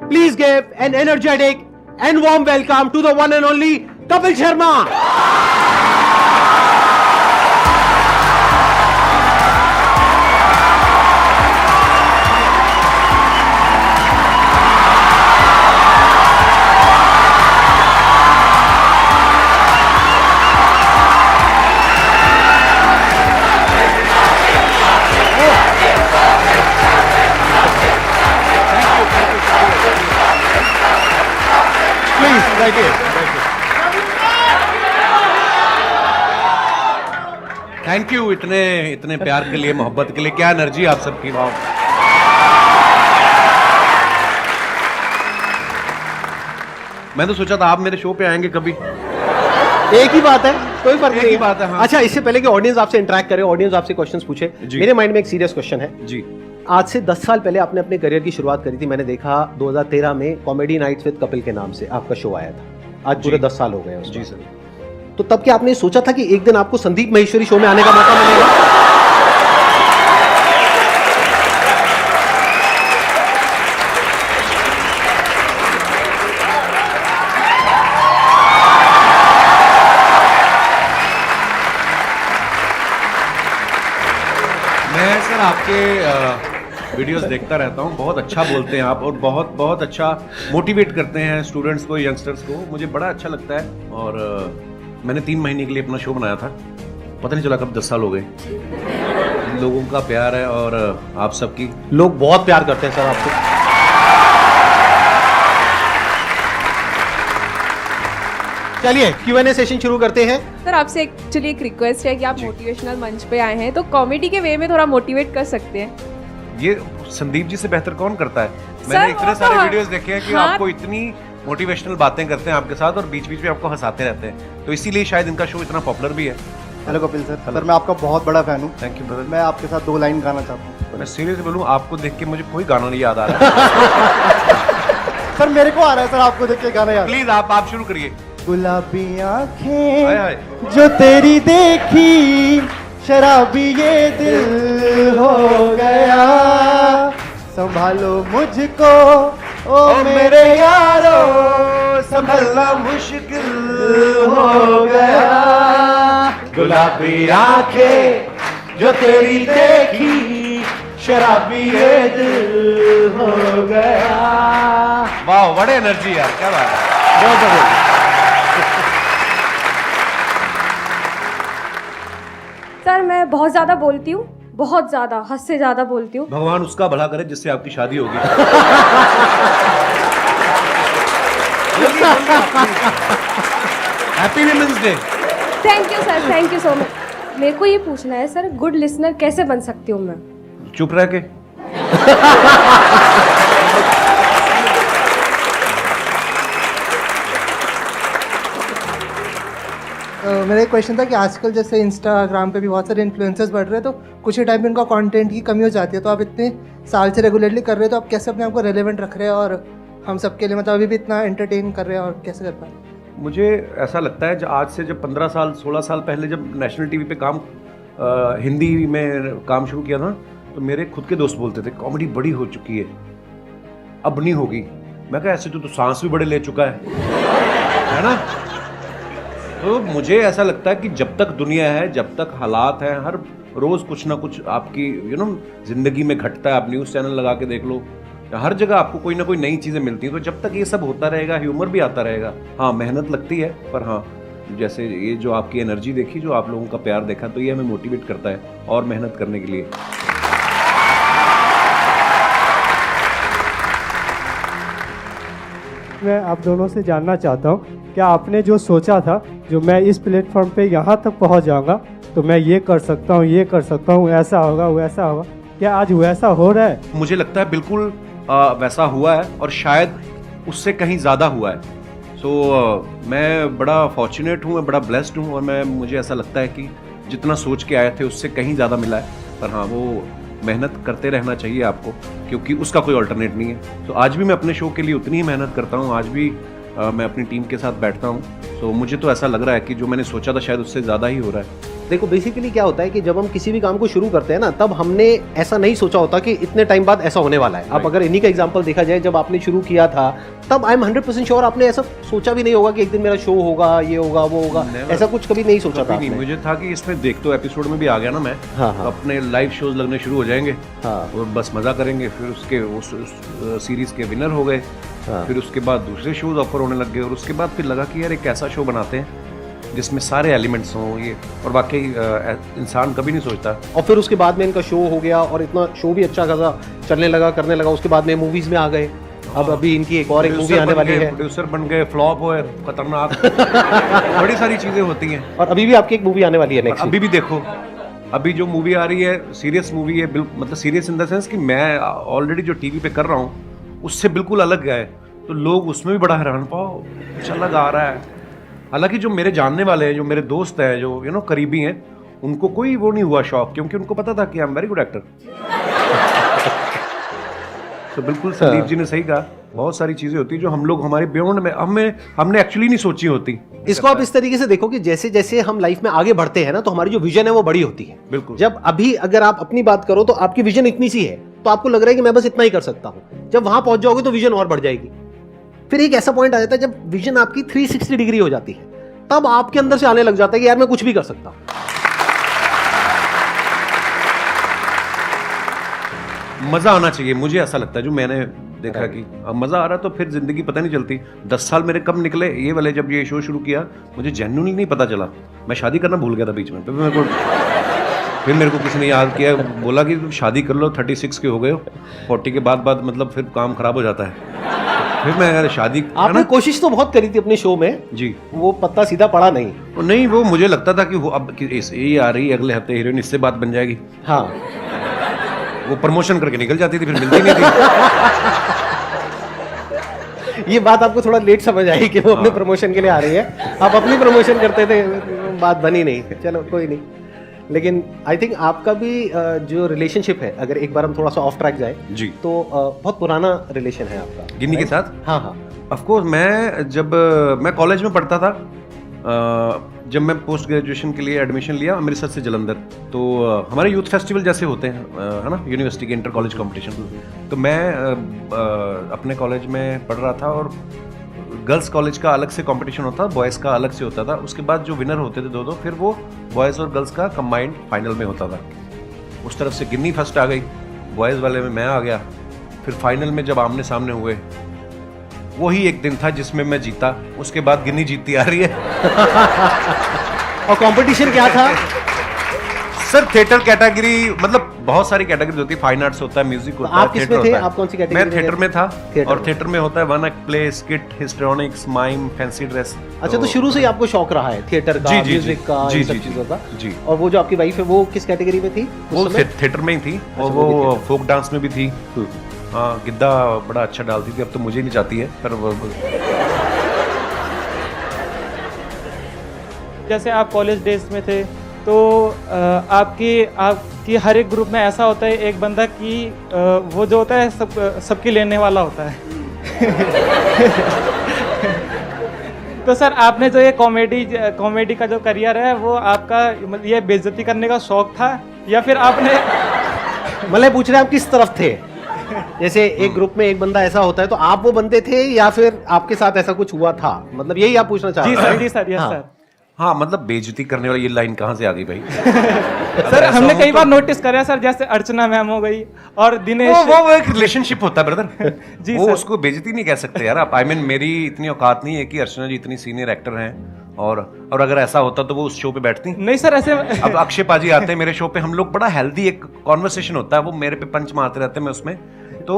Please give an energetic and warm welcome to the one and only Kapil Sharma. Please, thank you. Thank you इतने प्यार के लिए, मोहब्बत के लिए। क्या एनर्जी आप सबकी, वाह। मैं तो सोचा था आप मेरे शो पे आएंगे कभी। एक ही बात है, कोई फर्क नहीं। एक ही बात है, हाँ। अच्छा, इससे पहले कि ऑडियंस आपसे इंटरेक्ट करे, ऑडियंस आपसे क्वेश्चंस पूछे, मेरे माइंड में एक सीरियस क्वेश्चन है जी। आज से 10 साल पहले आपने अपने करियर की शुरुआत करी थी। मैंने देखा 2013 में कॉमेडी नाइट्स विद कपिल के नाम से आपका शो आया था। आज पूरे 10 साल हो गए। जी सर। तो तब क्या आपने सोचा था कि एक दिन आपको संदीप महेश्वरी शो में आने का मौका मिलेगा? मैं सर आपके वीडियोस देखता रहता हूँ। बहुत अच्छा बोलते हैं आप, और बहुत बहुत अच्छा मोटिवेट करते हैं स्टूडेंट्स को, यंगस्टर्स को। मुझे बड़ा अच्छा लगता है। और मैंने 3 महीने के लिए अपना शो बनाया था, पता नहीं चला कब 10 साल हो गए। लोगों का प्यार है, और आप सबकी, लोग बहुत प्यार करते हैं सर आपको। चलिए Q&A सेशन शुरू करते हैं। सर आपसे एक्चुअली एक रिक्वेस्ट है कि आप मोटिवेशनल मंच पे आए हैं, तो कॉमेडी के वे में थोड़ा मोटिवेट कर सकते हैं। ये संदीप जी से बेहतर कौन करता है? मैंने इतने सारे वीडियोस देखे हैं कि आपको इतनी मोटिवेशनल बातें करते हैं आपके साथ, और बीच बीच में आपको हंसाते रहते हैं, तो इसीलिए शायद इनका शो इतना पॉपुलर भी है। Hello Kapil sir. सर मैं आपका बहुत बड़ा फैन हूँ। Thank you brother. मैं आपके साथ 2 लाइन गाना चाहता हूँ। मैं सीरियसली बोलूँ, आपको देख के मुझे कोई गाना नहीं याद आ रहा। सर मेरे को आ रहा है सर, आपको देख के गाना याद। प्लीज आप शुरू करिए। गुलाबी आंखें जो तेरी देखी, शराबी ये दिल हो गया, संभालो मुझको ओ मेरे यारो, संभलना मुश्किल हो गया। गुलाबी आंखें जो तेरी देखी, शराबी ये दिल हो गया। वाह, बड़े एनर्जी यार, क्या बात है। बहुत बढ़िया। सर मैं बहुत ज्यादा बोलती हूँ, बहुत ज्यादा, हद से ज्यादा बोलती हूँ। भगवान उसका भला करे जिससे आपकी शादी होगी। Happy women's day. Thank you sir, thank you so much. मेरे को ये पूछना है सर, गुड लिसनर कैसे बन सकती हूँ मैं? चुप रह के। मेरा एक क्वेश्चन था कि आजकल जैसे इंस्टाग्राम पे भी बहुत सारे इन्फ्लुएंसर्स बढ़ रहे हैं, तो कुछ ही टाइम में इनका कंटेंट की कमी हो जाती है। तो आप इतने साल से रेगुलरली कर रहे हो, तो आप कैसे अपने आप को रेलेवेंट रख रहे हैं और हम सबके लिए मतलब अभी भी इतना एंटरटेन कर रहे हैं, और कैसे कर पाए? मुझे ऐसा लगता है आज से जब 15 साल 16 साल पहले जब नेशनल टीवी पे हिंदी में काम शुरू किया था, तो मेरे खुद के दोस्त बोलते थे कॉमेडी बड़ी हो चुकी है, अब नहीं होगी। मैं कहा ऐसे तो सांस भी बड़े ले चुका है ना। तो मुझे ऐसा लगता है कि जब तक दुनिया है, जब तक हालात हैं, हर रोज़ कुछ ना कुछ आपकी ज़िंदगी में घटता है। आप न्यूज़ चैनल लगा के देख लो, हर जगह आपको कोई ना कोई नई चीज़ें मिलती हैं। तो जब तक ये सब होता रहेगा, ह्यूमर भी आता रहेगा। हाँ, मेहनत लगती है, पर हाँ, जैसे ये जो आपकी एनर्जी देखी, जो आप लोगों का प्यार देखा, तो ये हमें मोटिवेट करता है और मेहनत करने के लिए। मैं आप दोनों से जानना चाहता हूँ, क्या आपने जो सोचा था, जो मैं इस प्लेटफॉर्म पे यहाँ तक पहुँच जाऊँगा, तो मैं ये कर सकता हूँ, ये कर सकता हूँ, ऐसा होगा वैसा होगा, क्या आज वैसा हो रहा है? मुझे लगता है बिल्कुल वैसा हुआ है, और शायद उससे कहीं ज़्यादा हुआ है। मैं बड़ा फॉर्चुनेट हूँ, मैं बड़ा ब्लेस्ड हूँ, और मुझे ऐसा लगता है कि जितना सोच के आए थे उससे कहीं ज़्यादा मिला है। पर हाँ, वो मेहनत करते रहना चाहिए आपको, क्योंकि उसका कोई अल्टरनेट नहीं है। तो आज भी मैं अपने शो के लिए उतनी ही मेहनत करता हूँ, आज भी मैं अपनी टीम के साथ बैठता हूँ। तो मुझे तो ऐसा लग रहा है कि जो मैंने सोचा था शायद उससे ज़्यादा ही हो रहा है। देखो बेसिकली क्या होता है कि जब हम किसी भी काम को शुरू करते हैं ना, तब हमने ऐसा नहीं सोचा होता कि इतने टाइम बाद ऐसा होने वाला है। अब अगर इन्हीं का एग्जांपल देखा जाए, जब आपने शुरू किया था तब आई एम 100% श्योर आपने ऐसा सोचा भी नहीं होगा कि एक दिन मेरा शो होगा, ये होगा, वो होगा, ऐसा कुछ कभी नहीं सोचा था नहीं, आपने। मुझे था कि इसमें देख तो एपिसोड में भी आ गया ना मैं, हाँ, हाँ। अपने लाइव शोज लगने शुरू हो जाएंगे, हाँ। और बस मजा करेंगे। फिर उसके उस सीरीज के विनर हो गए, हाँ। फिर उसके बाद दूसरे शोज ऑफर होने लग गए, और उसके बाद फिर लगा कि यार एक ऐसा शो बनाते हैं जिसमें सारे एलिमेंट्स हों ये, और वाकई इंसान कभी नहीं सोचता। और फिर उसके बाद में इनका शो हो गया और इतना शो भी अच्छा खासा चलने लगा, करने लगा। उसके बाद में मूवीज में आ गए। अब अभी इनकी एक और एक मूवी आने वाली है, प्रोड्यूसर बन गए, फ्लॉप हुए, खतरनाक बड़ी सारी चीजें होती हैं। और अभी भी आपकी एक मूवी आने वाली है नेक्स्ट। अभी भी देखो, अभी जो मूवी आ रही है सीरियस मूवी है, मतलब सीरियस इन द सेंस कि मैं ऑलरेडी जो टीवी पे कर रहा हूँ उससे बिल्कुल अलग है, तो लोग उसमें भी बड़ा हैरान, पाओ कुछ अलग आ रहा है। हालांकि जो मेरे जानने वाले हैं, जो मेरे दोस्त हैं, जो करीबी हैं, उनको कोई वो नहीं हुआ शौक, क्योंकि उनको पता था कि I am very good actor. तो बिल्कुल संदीप जी ने सही कहा, बहुत सारी चीजें होती है जो हम लोग हमारे बियॉन्ड में हमने एक्चुअली नहीं सोची होती। इसको आप इस तरीके से देखो कि जैसे जैसे हम लाइफ में आगे बढ़ते हैं ना, तो हमारी जो विजन है वो बड़ी होती है। बिल्कुल। जब अभी अगर आप अपनी बात करो तो आपकी विजन इतनी सी है, तो आपको लग रहा है कि मैं बस इतना ही कर सकता हूं। जब वहां पहुंच जाओगे तो विजन और बढ़ जाएगी। फिर एक ऐसा पॉइंट आ जाता है जब विजन आपकी 360 डिग्री हो जाती है, तब आपके अंदर से आने लग जाता है कि यार मैं कुछ भी कर सकता हूं। मजा आना चाहिए, मुझे ऐसा लगता है, जो मैंने देखा कि अब मजा आ रहा, तो फिर जिंदगी पता नहीं चलती। 10 साल मेरे कब निकले ये वाले, जब ये शो शुरू किया मुझे जेन्युइनली नहीं पता चला। मैं शादी करना भूल गया था बीच में, फिर मेरे को किसी ने याद किया, बोला कि तुम शादी कर लो, 36 के हो गए हो, 40 के बाद मतलब फिर काम खराब हो जाता है। फिर मैं यार शादी, आपने कोशिश तो बहुत करी थी अपने शो में जी, वो पत्ता सीधा पड़ा नहीं। नहीं, वो मुझे लगता था कि वो अब ये आ रही है अगले हफ्ते हीरोइन, इससे बात बन जाएगी। हाँ, वो प्रमोशन करके निकल जाती थी, फिर मिलती नहीं थी। ये बात आपको थोड़ा लेट समझ आई कि वो अपने प्रमोशन के लिए आ रही है। आप अपनी प्रमोशन करते थे, बात बनी नहीं। चलो कोई नहीं, लेकिन आई थिंक आपका भी जो रिलेशनशिप है, अगर एक बार हम थोड़ा सा ऑफ ट्रैक जाए जी, तो बहुत पुराना रिलेशन है आपका गिन्नी के साथ। हाँ हाँ, ऑफ कोर्स। मैं कॉलेज में पढ़ता था, जब मैं पोस्ट ग्रेजुएशन के लिए एडमिशन लिया अमृतसर से जलंधर, तो हमारे यूथ फेस्टिवल जैसे होते हैं, है ना, यूनिवर्सिटी के इंटर कॉलेज कंपटीशन। तो मैं अपने कॉलेज में पढ़ रहा था, और गर्ल्स कॉलेज का अलग से कंपटीशन होता था, बॉयज़ का अलग से होता था। उसके बाद जो विनर होते थे दो, फिर वो बॉयज़ और गर्ल्स का कंबाइंड फाइनल में होता था। उस तरफ से गिन्नी फर्स्ट आ गई, बॉयज़ वाले में मैं आ गया। फिर फाइनल में जब आमने सामने हुए, वही एक दिन था जिसमें मैं जीता। उसके बाद गिन्नी जीतती आ रही है। और कंपटीशन क्या था सर? थिएटर कैटेगरी, मतलब बहुत सारी कैटेगरी होती है, फाइन आर्ट्स होता है, म्यूजिक होता है, आप किसमें थे? आप कौन सी कैटेगरी? मैं थिएटर में था। थिएटर और में। थिएटर में होता है one act play, skit, histrionics, mime, fancy dress. अच्छा, तो शुरू से ही आपको शौक रहा है थिएटर का, जी, जी, म्यूजिक का, जी, इन सब जी, चीजों का? जी। और वो जो आपकी वाइफ है वो किस कैटेगरी में थी? वो थिएटर में ही थी, और वो भी वो थिएटर। फोक डांस में भी थी। हाँ, गिद्दा बड़ा अच्छा डालती थी, अब तो मुझे नहीं चाहती है, पर जैसे आप कॉलेज डेज में थे, तो आपकी हर एक ग्रुप में ऐसा होता है एक बंदा कि वो जो होता है सबकी लेने वाला होता है। तो सर, आपने जो ये कॉमेडी का जो करियर है, वो आपका मतलब ये बेइज्जती करने का शौक था, या फिर आपने मतलब पूछ रहे हैं आप किस तरफ थे? जैसे एक ग्रुप में एक बंदा ऐसा होता है, तो आप वो बंदे थे या फिर आपके साथ ऐसा कुछ हुआ था? मतलब यही आप पूछना चाह रहे हैं? जी सर, यस हाँ। सर। हाँ, मतलब बेइज्जती करने वाली ये लाइन कहाँ से आ गई भाई? सर, हमने कई बार नोटिस करा सर, जैसे अर्चना मैम हो गई और दिनेश। वो एक रिलेशनशिप होता है ब्रदर। जी वो सर। उसको बेइज्जती नहीं कह सकते यार आप। I mean, मेरी इतनी औकात नहीं है कि अर्चना जी इतनी सीनियर एक्टर हैं, और अगर ऐसा होता तो वो उस शो पे बैठती। नहीं सर, ऐसे अब अक्षय पाजी आते हैं मेरे शो पे, हम लोग बड़ा हेल्दी एक कॉन्वर्सेशन होता है, वो मेरे पे पंच मारते रहते हैं, मैं उसमें, तो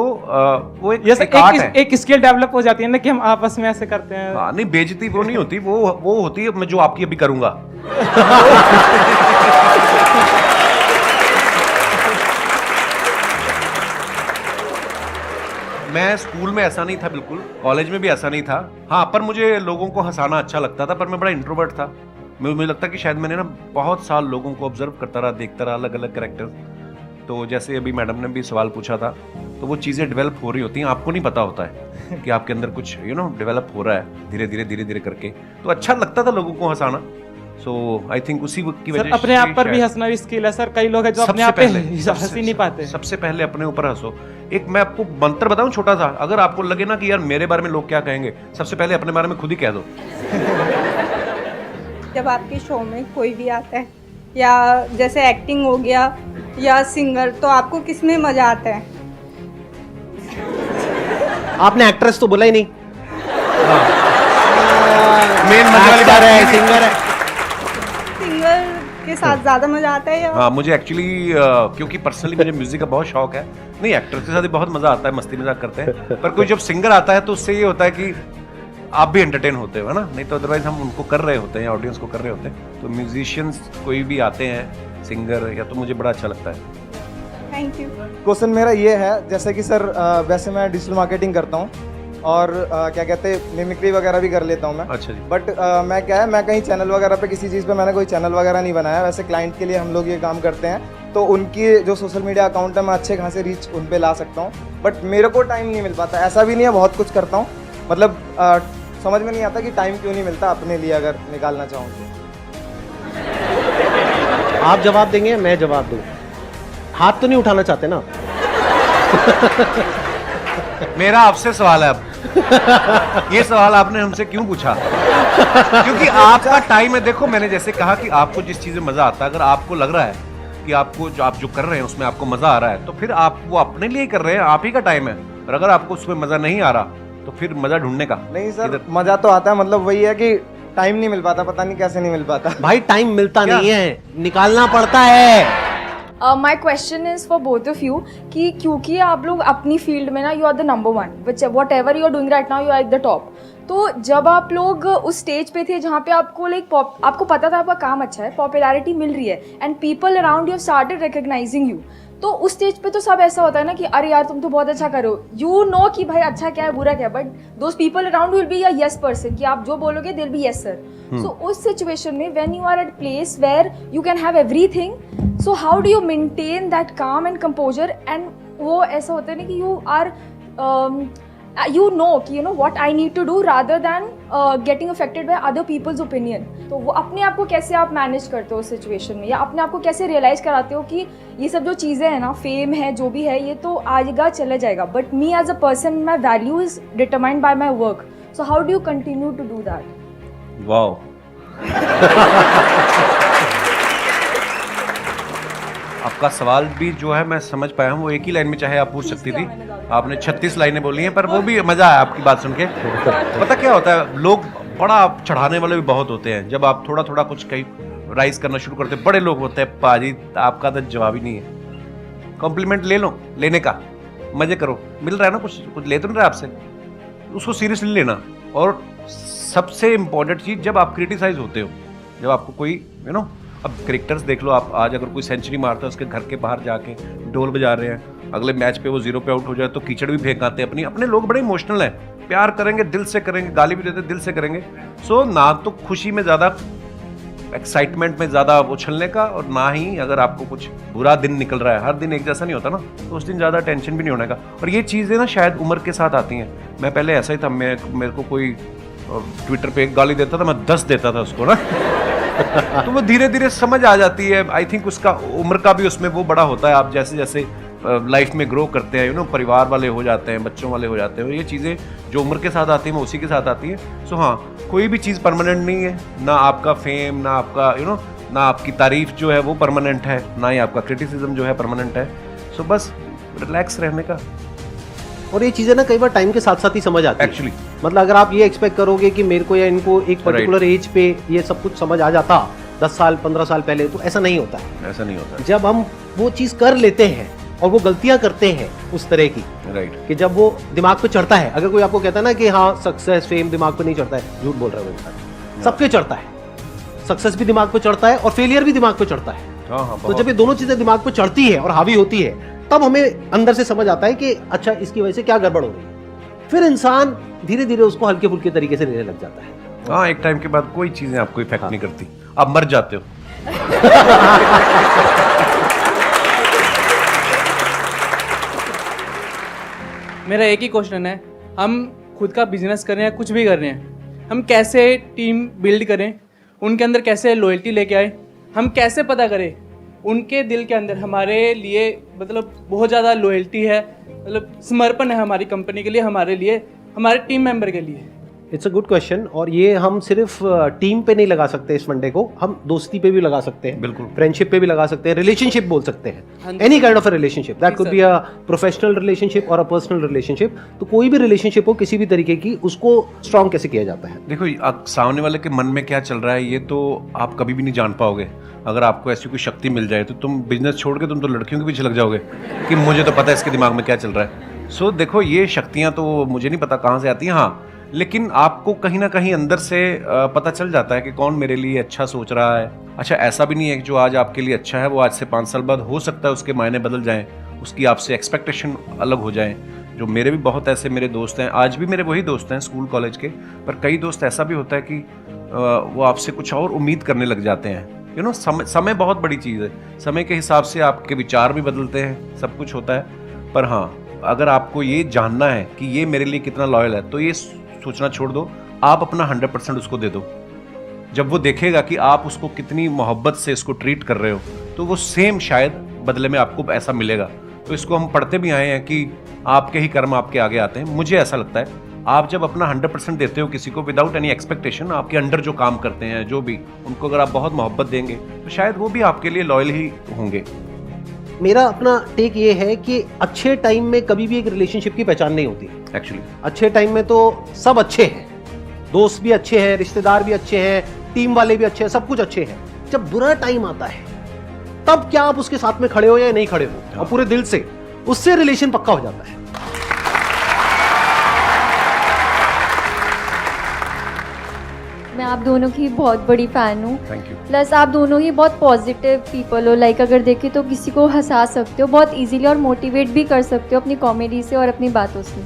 वो एक आर्ट है। एक स्किल डेवलप हो जाती है ना कि हम आपस में ऐसे करते हैं। हाँ, नहीं, बेइज्जती वो नहीं होती, वो होती है मैं जो आपकी अभी करूंगा। मैं स्कूल में ऐसा नहीं था, बिल्कुल कॉलेज में भी ऐसा नहीं था। हाँ, पर मुझे लोगों को हंसाना अच्छा लगता था, पर मैं बड़ा इंट्रोवर्ट था। मुझे लगता कि शायद मैंने ना बहुत साल लोगों को ऑब्जर्व करता रहा, देखता रहा, अलग अलग कैरेक्टर। तो जैसे अभी मैडम ने भी सवाल पूछा था, तो वो चीज़ें डेवलप हो रही होती हैं, आपको नहीं पता होता है कि आपके अंदर कुछ डेवलप हो रहा है धीरे धीरे करके। तो अच्छा लगता था लोगों को हंसाना। सो आई थिंक उसी की सर वजह अपने आप पर भी शायद- हंसना भी स्किल है सर, कई लोग हैं जो अपने सबसे आप पे पहले हंस ही नहीं पाते। सबसे पहले अपने ऊपर हंसो। एक मैं आपको मंत्र बताऊं छोटा सा, अगर आपको लगे ना कि यार मेरे बारे में लोग क्या कहेंगे, सबसे पहले अपने बारे में खुद ही कह दो। जब आपके शो में कोई भी आता है या जैसे एक्टिंग हो गया या सिंगर, तो आपको किस में मजा आता है? आपने एक्ट्रेस तो बोला ही नहीं। मेन मजे वाली बात है, है सिंगर है। सिंगर के साथ ज्यादा मजा आता है या हाँ, मुझे एक्चुअली क्योंकि पर्सनली मुझे म्यूजिक का बहुत शौक है, नहीं एक्टर के साथ भी बहुत मजा आता है, मस्ती मजाक करते हैं, पर कोई जब सिंगर आता है तो उससे ये होता है कि आप भी एंटरटेन होते हो, है ना, नहीं तो अदरवाइज हम उनको कर रहे होते हैं या ऑडियंस को कर रहे होते हैं। तो म्यूजिशियंस कोई भी आते हैं सिंगर या, तो मुझे बड़ा अच्छा लगता है। Thank you. क्वेश्चन मेरा ये है, जैसे कि सर वैसे मैं डिजिटल मार्केटिंग करता हूँ और क्या कहते हैं मिमिक्री वगैरह भी कर लेता हूँ मैं। अच्छा जी। बट मैं क्या है, मैं कहीं चैनल वगैरह पे किसी चीज़ पे मैंने कोई चैनल वगैरह नहीं बनाया। वैसे क्लाइंट के लिए हम लोग ये काम करते हैं, तो उनकी जो सोशल मीडिया अकाउंट है मैं अच्छे खासे रीच उन पे ला सकता हूँ, बट मेरे को टाइम नहीं मिल पाता। ऐसा भी नहीं है, बहुत कुछ करता हूँ, मतलब समझ में नहीं आता कि टाइम क्यों नहीं मिलता अपने लिए अगर निकालना चाहूँ तो। आप जवाब देंगे, मैं जवाब दूं? हाथ तो नहीं उठाना चाहते ना? मेरा आपसे सवाल है अब, ये सवाल आपने हमसे क्यों पूछा? क्योंकि आपका टाइम है। देखो मैंने जैसे कहा कि आपको जिस चीज में मजा आता है, अगर आपको लग रहा है कि आपको जो आप जो कर रहे हैं उसमें आपको मजा आ रहा है, तो फिर आप वो अपने लिए कर रहे हैं, आप ही का टाइम है। और अगर आपको उसमें मजा नहीं आ रहा तो फिर मजा ढूंढने का। नहीं सर, मजा तो आता है, मतलब वही है कि टाइम नहीं मिल पाता, पता नहीं कैसे नहीं मिल पाता। भाई टाइम मिलता नहीं है, निकालना पड़ता है। My question is for both of you कि क्योंकि आप लोग अपनी फील्ड में ना you are the number one, which whatever you are doing right now, you are at the top. तो जब आप लोग उस स्टेज पे थे जहाँ पे आपको आपको पता था आपका काम अच्छा है, पॉपुलैरिटी मिल रही है and people around you started recognising you, तो उस स्टेज पे तो सब ऐसा होता है ना कि अरे यार तुम तो बहुत अच्छा करो, यू नो कि भाई अच्छा क्या है बुरा क्या है, but those people around will be a yes person कि आप जो बोलोगे दिल बी यस सर। सो उस सिचुएशन में when you are at place where you can have everything, so how do you maintain that calm and composure? And वो ऐसा होता है ना कि यू आर you know कि you know what I need to do rather than getting affected by other people's opinion। तो वो अपने आप को कैसे आप मैनेज करते हो उस सिचुएशन में, या अपने आप को कैसे रियलाइज कराते हो कि ये सब जो चीज़ें हैं ना, फेम है जो भी है, ये तो आएगा चला जाएगा, but me as a person my value is determined by my work, so how do you continue to do that? Wow. आपका सवाल भी जो है मैं समझ पाया हूँ, वो एक ही लाइन में चाहे आप पूछ सकती थी, आपने 36 लाइनें बोली हैं, पर वो भी मजा आया आपकी बात सुन के। पता क्या होता है, लोग बड़ा चढ़ाने वाले भी बहुत होते हैं, जब आप थोड़ा थोड़ा कुछ कहीं राइज करना शुरू करते हैं, बड़े लोग होते हैं पाजी आपका तो जवाब ही नहीं है। कॉम्प्लीमेंट ले लो, लेने का मजे करो, मिल रहा है ना, कुछ ले तो नहीं रहा आपसे, उसको सीरियसली लेना। और सबसे इम्पोर्टेंट चीज़, जब आप क्रिटिसाइज होते हो, जब आपको कोई यू नो, अब क्रिकेटर्स देख लो आप, आज अगर कोई सेंचुरी मारता है उसके घर के बाहर जाके ढोल बजा रहे हैं, अगले मैच पे वो 0 पे आउट हो जाए तो कीचड़ भी फेंक आते हैं। अपने लोग बड़े इमोशनल हैं, प्यार करेंगे दिल से करेंगे, गाली भी देते दिल से करेंगे। सो ना तो खुशी में ज़्यादा, एक्साइटमेंट में ज़्यादा उछलने का, और ना ही अगर आपको कुछ बुरा दिन निकल रहा है, हर दिन एक जैसा नहीं होता ना, तो उस दिन ज़्यादा टेंशन भी नहीं होने का। और ये चीज़ें ना शायद उम्र के साथ आती हैं। मैं पहले ऐसा ही था, मेरे को कोई ट्विटर पे एक गाली देता था, मैं 10 देता था उसको ना तो वो धीरे धीरे समझ आ जाती है। आई थिंक उसका उम्र का भी उसमें वो बड़ा होता है। आप जैसे जैसे लाइफ में ग्रो करते हैं, यू नो, परिवार वाले हो जाते हैं, बच्चों वाले हो जाते हैं, और ये चीज़ें जो उम्र के साथ आती हैं वो उसी के साथ आती है। सो हाँ, कोई भी चीज़ परमानेंट नहीं है, ना आपका फेम, ना आपका यू नो, ना आपकी तारीफ जो है वो परमानेंट है, ना ही आपका क्रिटिसिज्म जो है परमानेंट है। सो बस रिलैक्स रहने का। और ये चीजें ना कई बार टाइम के साथ साथ ही समझ आती है एक्चुअली। मतलब अगर आप ये एक्सपेक्ट करोगे कि मेरे को या इनको एक पर्टिकुलर एज पे ये सब कुछ समझ आ जाता 10 साल 15 साल पहले, तो ऐसा नहीं होता है। ऐसा नहीं होता। जब हम वो चीज कर लेते हैं और वो गलतियां करते हैं उस तरह की, राइट, कि जब वो दिमाग पे चढ़ता है, अगर कोई आपको कहता है ना कि हाँ सक्सेस फेम दिमाग पे नहीं चढ़ता है, झूठ बोल रहा है वो इंसान। सबके चढ़ता है, सक्सेस भी दिमाग पे चढ़ता है और फेलियर भी दिमाग पे चढ़ता है। तो जब ये दोनों चीजें दिमाग पे चढ़ती है और हावी होती है, तब हमें अंदर से समझ आता है कि अच्छा इसकी वजह से क्या गड़बड़ हो रही है। फिर इंसान धीरे धीरे उसको हल्के फुल्के तरीके से लेने लग जाता है। हाँ, एक टाइम के बाद कोई चीजें आपको इफेक्ट नहीं करती, आप मर जाते हो। मेरा एक ही क्वेश्चन है, हम खुद का बिजनेस कर रहे हैं, कुछ भी कर रहे हैं, हम कैसे टीम बिल्ड करें उनके अंदर कैसे लॉयल्टी लेके आए, हम कैसे पता करें उनके दिल के अंदर हमारे लिए मतलब बहुत ज़्यादा लॉयल्टी है, मतलब समर्पण है हमारी कंपनी के लिए, हमारे लिए, हमारे टीम मेंबर के लिए। इट्स अ गुड क्वेश्चन, और ये हम सिर्फ टीम पे नहीं लगा सकते इस फंडे को, हम दोस्ती पे भी लगा सकते हैं, बिल्कुल, फ्रेंडशिप पे भी लगा सकते हैं, रिलेशनशिप बोल सकते हैं, any kind of a relationship, that could be a professional relationship और अ पर्सनल रिलेशनशिप। तो कोई भी रिलेशनशिप हो किसी भी तरीके की, उसको स्ट्रॉन्ग कैसे किया जाता है? देखो सामने वाले के मन में क्या चल रहा है ये तो आप कभी भी नहीं जान पाओगे। अगर आपको ऐसी कोई शक्ति मिल जाए तो तुम बिजनेस छोड़ के तुम तो लड़कियों के पीछे लग जाओगे कि मुझे तो पता है इसके दिमाग में क्या चल रहा है। सो देखो ये शक्तियाँ तो मुझे नहीं पता कहाँ से आती हैं, हाँ, लेकिन आपको कहीं ना कहीं अंदर से पता चल जाता है कि कौन मेरे लिए अच्छा सोच रहा है। अच्छा, ऐसा भी नहीं है कि जो आज आपके लिए अच्छा है वो आज से 5 साल बाद हो सकता है उसके मायने बदल जाएं, उसकी आपसे एक्सपेक्टेशन अलग हो जाए। जो मेरे भी बहुत ऐसे मेरे दोस्त हैं, आज भी मेरे वही दोस्त हैं स्कूल कॉलेज के, पर कई दोस्त ऐसा भी होता है कि वो आपसे कुछ और उम्मीद करने लग जाते हैं। यू नो, समय बहुत बड़ी चीज़ है, समय के हिसाब से आपके विचार भी बदलते हैं, सब कुछ होता है। पर हाँ, अगर आपको ये जानना है कि ये मेरे लिए कितना लॉयल है तो ये सोचना छोड़ दो, आप अपना 100% उसको दे दो। जब वो देखेगा कि आप उसको कितनी मोहब्बत से इसको ट्रीट कर रहे हो तो वो सेम शायद बदले में आपको ऐसा मिलेगा। तो इसको हम पढ़ते भी आए हैं कि आपके ही कर्म आपके आगे आते हैं। मुझे ऐसा लगता है आप जब अपना 100% देते हो किसी को विदाउट एनी एक्सपेक्टेशन, आपके अंडर जो काम करते हैं जो भी, उनको अगर आप बहुत मोहब्बत देंगे तो शायद वो भी आपके लिए लॉयल ही होंगे। मेरा अपना टेक ये है कि अच्छे टाइम में कभी भी एक रिलेशनशिप की पहचान नहीं होती। एक्चुअली अच्छे टाइम में तो सब अच्छे हैं, दोस्त भी अच्छे हैं, रिश्तेदार भी अच्छे हैं, टीम वाले भी अच्छे हैं, सब कुछ अच्छे हैं। जब बुरा टाइम आता है तब क्या आप उसके साथ में खड़े हो या नहीं खड़े हो, और पूरे दिल से, उससे रिलेशन पक्का हो जाता है। मैं आप दोनों की बहुत बड़ी फ़ैन हूँ। Thank you. प्लस आप दोनों ही बहुत पॉजिटिव पीपल हो, लाइक अगर देखें तो किसी को हंसा सकते हो बहुत इजीली और मोटिवेट भी कर सकते हो अपनी कॉमेडी से और अपनी बातों से।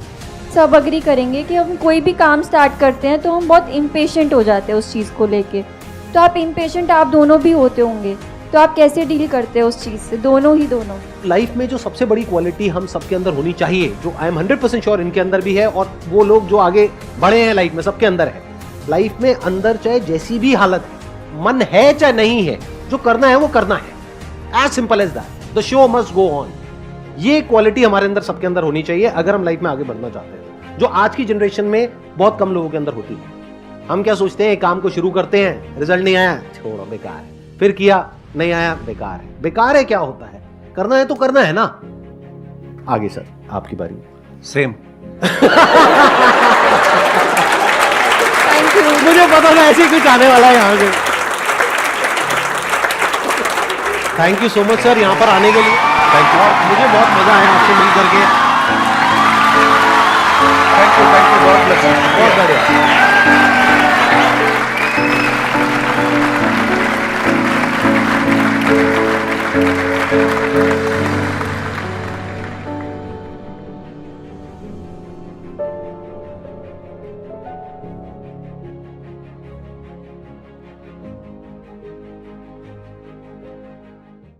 सब अग्री करेंगे कि हम कोई भी काम स्टार्ट करते हैं तो हम बहुत इम्पेशेंट हो जाते हैं उस चीज़ को लेके। तो आप इम्पेशेंट आप दोनों भी होते होंगे, तो आप कैसे डील करते हैं उस चीज़ से, दोनों ही दोनों? लाइफ में जो सबसे बड़ी क्वालिटी हम सबके अंदर होनी चाहिए, जो आई एम 100% श्योर इनके अंदर भी है, और वो लोग जो आगे बढ़े हैं लाइफ में सबके अंदर है। लाइफ में अंदर चाहे जैसी भी हालत है, मन है चाहे नहीं है, जो करना है वो करना है, as simple as that. The show must go on. ये क्वालिटी हमारे अंदर सबके अंदर होनी चाहिए अगर हम लाइफ में आगे बढ़ना चाहते हैं, जो आज की जनरेशन में बहुत कम लोगों के अंदर होती है। हम क्या सोचते हैं, काम को शुरू करते हैं, रिजल्ट नहीं आया, छोड़ो बेकार है, फिर किया नहीं आया, बेकार है। बेकार है क्या होता है, करना है तो करना है ना। आगे सर आपकी बारी। सेम। थैंक यू, मुझे पता था ऐसे कुछ आने वाला है यहाँ से। Thank you so much sir यहाँ पर आने के लिए। Thank you. मुझे बहुत मजा आया आपसे मिल करके। थैंक यू, बहुत बढ़िया। Thank you.